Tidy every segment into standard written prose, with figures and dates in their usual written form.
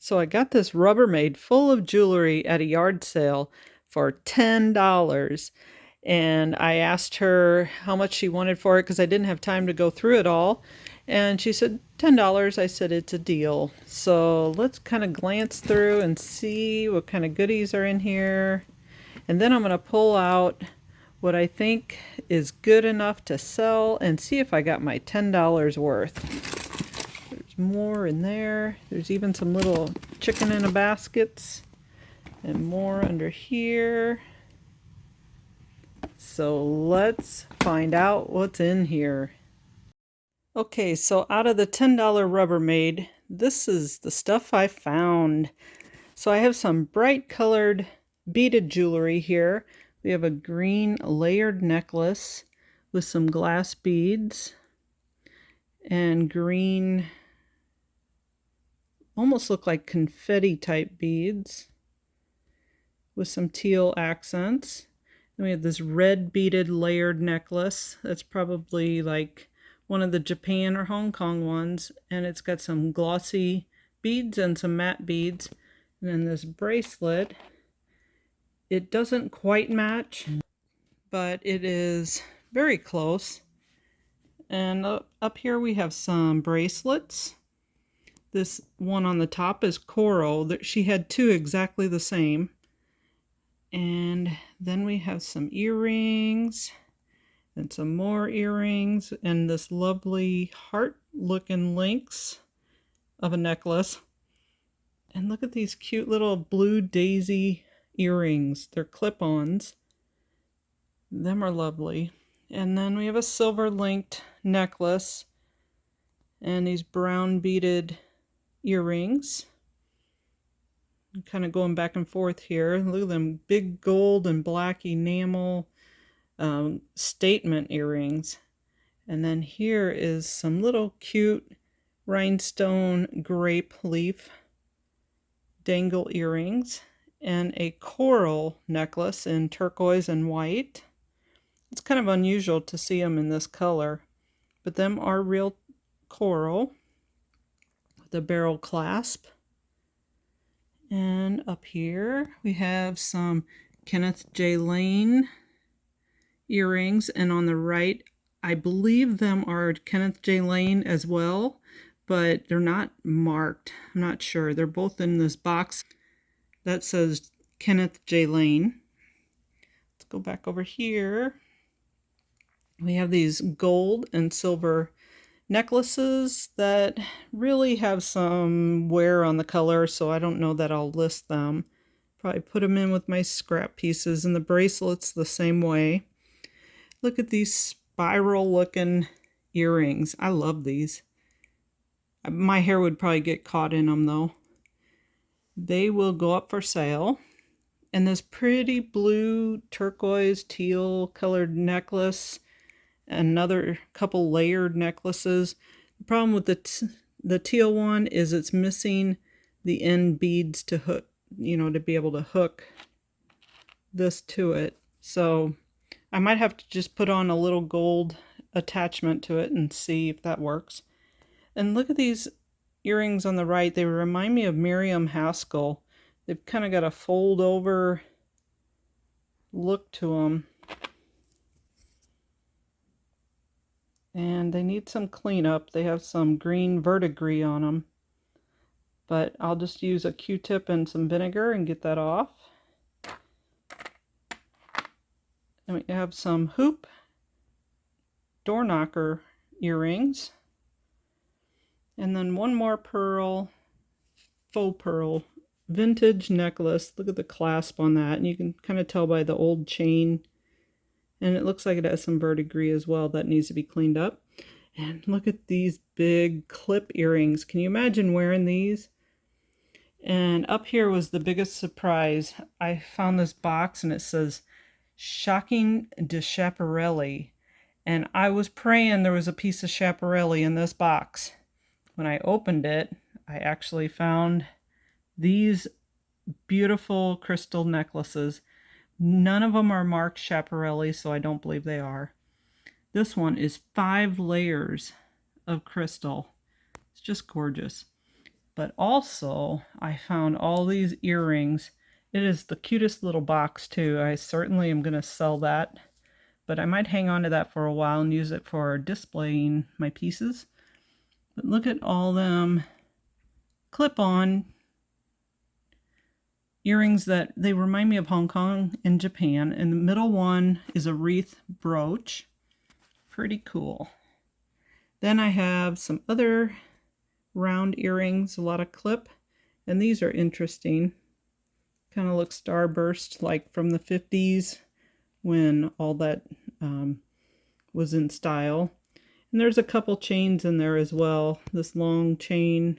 So I got this Rubbermaid full of jewelry at a yard sale for $10. And I asked her how much she wanted for it because I didn't have time to go through it all. And she said $10. I said it's a deal. So let's kind of glance through and see what kind of goodies are in here. And then I'm going to pull out what I think is good enough to sell and see if I got my $10 worth. There's more in there. There's even some little chicken in a baskets and more under here. So let's find out what's in here. Okay, so out of the $10 Rubbermaid, this is the stuff I found. So I have some bright colored beaded jewelry here. We have a green layered necklace with some glass beads and green, almost look like confetti type beads with some teal accents. And we have this red beaded layered necklace that's probably like one of the Japan or Hong Kong ones, and it's got some glossy beads and some matte beads. And then this bracelet, it doesn't quite match, but it is very close. And up here we have some bracelets. This one on the top is coral. She had two exactly the same. And then we have some earrings and some more earrings and this lovely heart looking links of a necklace. And look at these cute little blue daisy earrings. They're clip-ons. Them are lovely. And then we have a silver linked necklace and these brown beaded earrings. Kind of going back and forth here. Look at them big gold and black enamel statement earrings. And then here is some little cute rhinestone grape leaf dangle earrings and a coral necklace in turquoise and white. It's kind of unusual to see them in this color, but them are real coral with a barrel clasp. And up here we have some Kenneth J. Lane earrings, and on the right I believe them are Kenneth J. Lane as well, but they're not marked. I'm not sure. They're both in this box that says Kenneth J. Lane. Let's go back over here. We have these gold and silver necklaces that really have some wear on the color, so I don't know that I'll list them. Probably put them in with my scrap pieces, and the bracelets the same way. Look at these spiral looking earrings. I love these. My hair would probably get caught in them though. They will go up for sale. And this pretty blue turquoise teal colored necklace, another couple layered necklaces. The problem with the teal one is it's missing the end beads to hook, to be able to hook this to it. So I might have to just put on a little gold attachment to it and see if that works. And look at these earrings on the right. They remind me of Miriam Haskell. They've kind of got a fold over look to them. And they need some cleanup. They have some green verdigris on them. But I'll just use a Q-tip and some vinegar and get that off. And we have some hoop door knocker earrings. And then one more pearl, faux pearl, vintage necklace. Look at the clasp on that. And you can kind of tell by the old chain. And it looks like it has some verdigris as well. That needs to be cleaned up. And look at these big clip earrings. Can you imagine wearing these? And up here was the biggest surprise. I found this box and it says Shocking de Schiaparelli. And I was praying there was a piece of Schiaparelli in this box. When I opened it, I actually found these beautiful crystal necklaces. None of them are marked Schiaparelli, so I don't believe they are. This one is 5 layers of crystal. It's just gorgeous. But also, I found all these earrings. It is the cutest little box too. I certainly am going to sell that, but I might hang on to that for a while and use it for displaying my pieces. But look at all them clip-on earrings that they remind me of Hong Kong and Japan. And the middle one is a wreath brooch. Pretty cool. Then I have some other round earrings, a lot of clip, and these are interesting. Kind of look starburst, like from the 50s when all that was in style. And there's a couple chains in there as well. This long chain.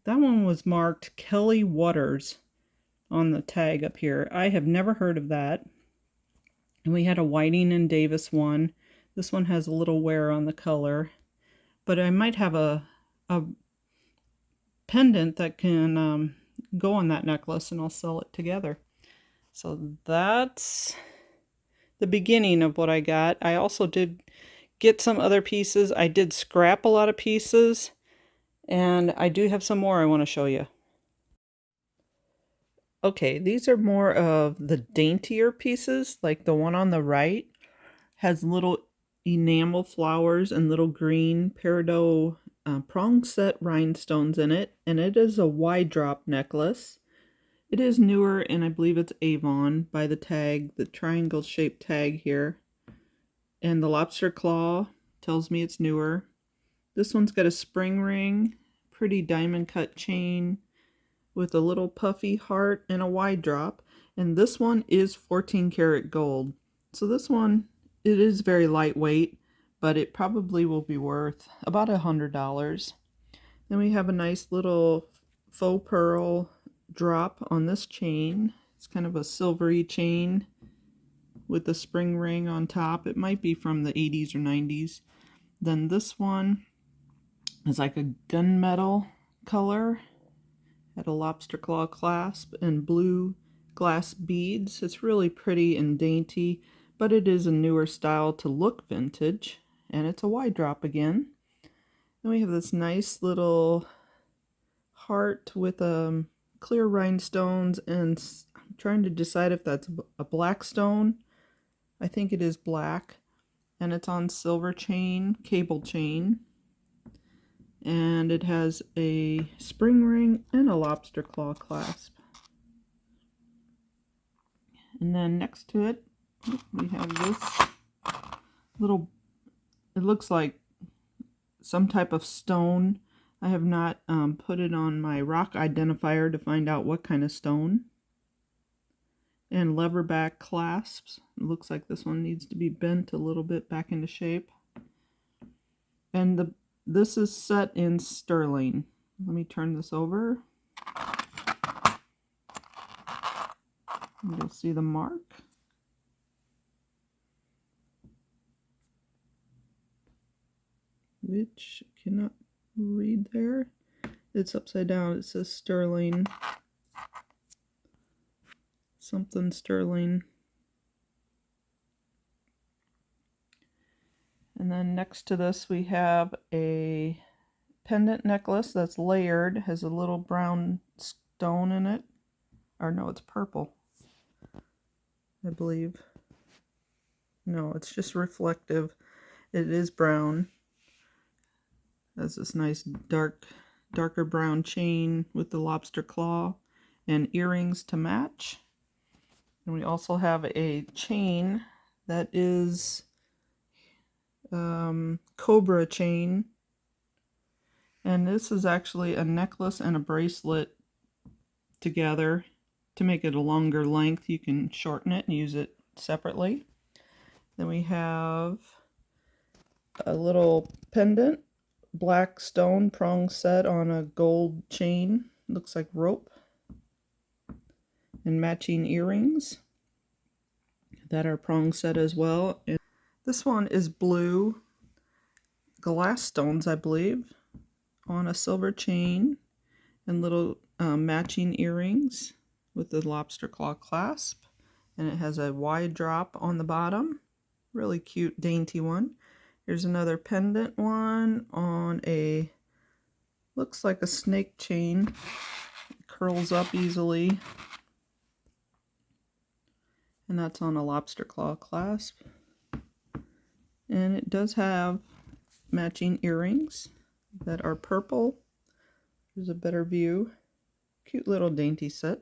That one was marked Kelly Waters on the tag up here. I have never heard of that. And we had a Whiting and Davis one. This one has a little wear on the color. But I might have a pendant that can go on that necklace, and I'll sell it together. So that's the beginning of what I got. I also did get some other pieces. I did scrap a lot of pieces, and I do have some more I want to show you. Okay, these are more of the daintier pieces, like the one on the right has little enamel flowers and little green peridot prong set rhinestones in it, and it is a wide drop necklace. It is newer, and I believe it's Avon by the tag, the triangle shaped tag here. And the lobster claw tells me it's newer. This one's got a spring ring, pretty diamond cut chain with a little puffy heart and a wide drop. And this one is 14 karat gold. So this one, it is very lightweight, but it probably will be worth about $100. Then we have a nice little faux pearl drop on this chain. It's kind of a silvery chain with a spring ring on top. It might be from the 80s or 90s. Then this one is like a gunmetal color. Had a lobster claw clasp and blue glass beads. It's really pretty and dainty, but it is a newer style to look vintage, and it's a wide drop again. Then we have this nice little heart with clear rhinestones, and I'm trying to decide if that's a black stone. I think it is black, and it's on silver chain, cable chain. And it has a spring ring and a lobster claw clasp. And then next to it, we have this little, it looks like some type of stone. I have not put it on my rock identifier to find out what kind of stone. And leverback clasps. It looks like this one needs to be bent a little bit back into shape. And this is set in sterling. Let me turn this over. You'll see the mark. Which I cannot read there. It's upside down. It says sterling. Something sterling. And then next to this we have a pendant necklace that's layered, has a little brown stone in it. Or no, it's purple, I believe. No, it's just reflective. It is brown. Has this nice darker brown chain with the lobster claw and earrings to match. And we also have a chain that is cobra chain, and this is actually a necklace and a bracelet together. To make it a longer length, you can shorten it and use it separately. Then we have a little pendant, black stone prong set on a gold chain, looks like rope, and matching earrings that are prong set as well. And this one is blue glass stones, I believe, on a silver chain and little matching earrings with the lobster claw clasp. And it has a wide drop on the bottom. Really cute, dainty one. Here's another pendant one on a Looks like a snake chain. It curls up easily. And that's on a lobster claw clasp. And it does have matching earrings that are purple. There's a better view. Cute little dainty set.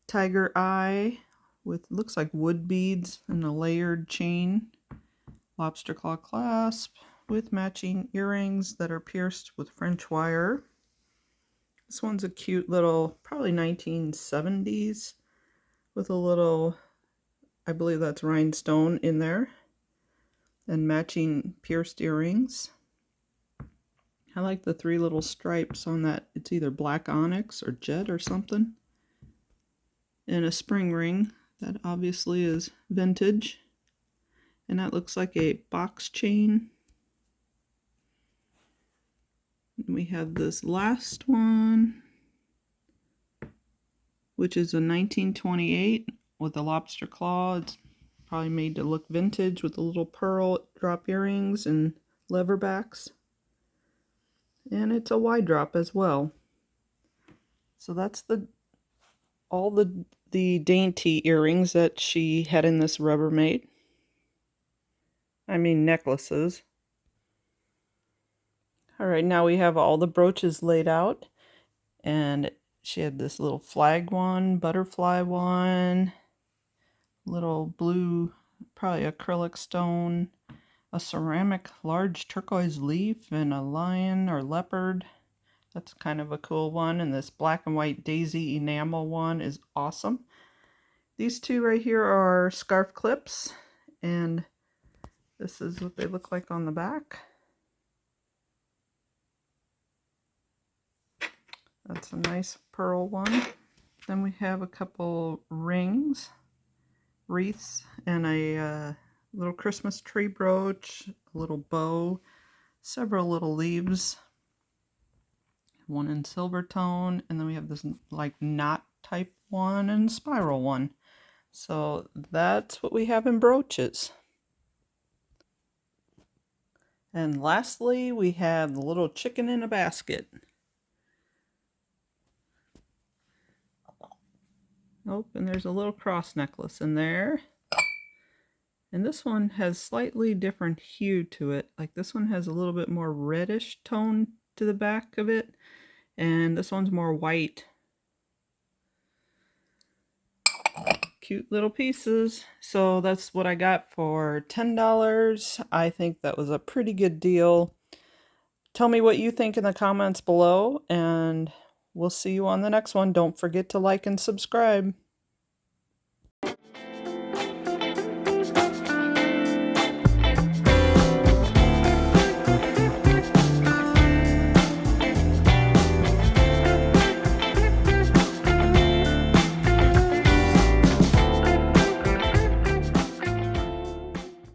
Tiger eye with looks like wood beads and a layered chain. Lobster claw clasp with matching earrings that are pierced with French wire. This one's a cute little, probably 1970s, with a little, I believe that's rhinestone in there, and matching pierced earrings. I like the 3 little stripes on that. It's either black onyx or jet or something. And a spring ring that obviously is vintage. And that looks like a box chain. And we have this last one, which is a 1928 with a lobster claw. It's probably made to look vintage with a little pearl drop earrings and lever backs. And it's a wide drop as well. So that's all the dainty earrings that she had in this Rubbermaid. I mean necklaces. Alright, now we have all the brooches laid out. And she had this little flag one, butterfly one, little blue, probably acrylic stone, a ceramic large turquoise leaf, and a lion or leopard. That's kind of a cool one. And this black and white daisy enamel one is awesome. These two right here are scarf clips, and this is what they look like on the back. That's a nice pearl one. Then we have a couple rings, wreaths, and a little Christmas tree brooch, a little bow, several little leaves, one in silver tone, and then we have this like knot type one and spiral one. So that's what we have in brooches. And lastly, we have the little chicken in a basket. Oh, and there's a little cross necklace in there. And this one has slightly different hue to it. Like this one has a little bit more reddish tone to the back of it. And this one's more white. Cute little pieces. So that's what I got for $10. I think that was a pretty good deal. Tell me what you think in the comments below, and we'll see you on the next one. Don't forget to like and subscribe.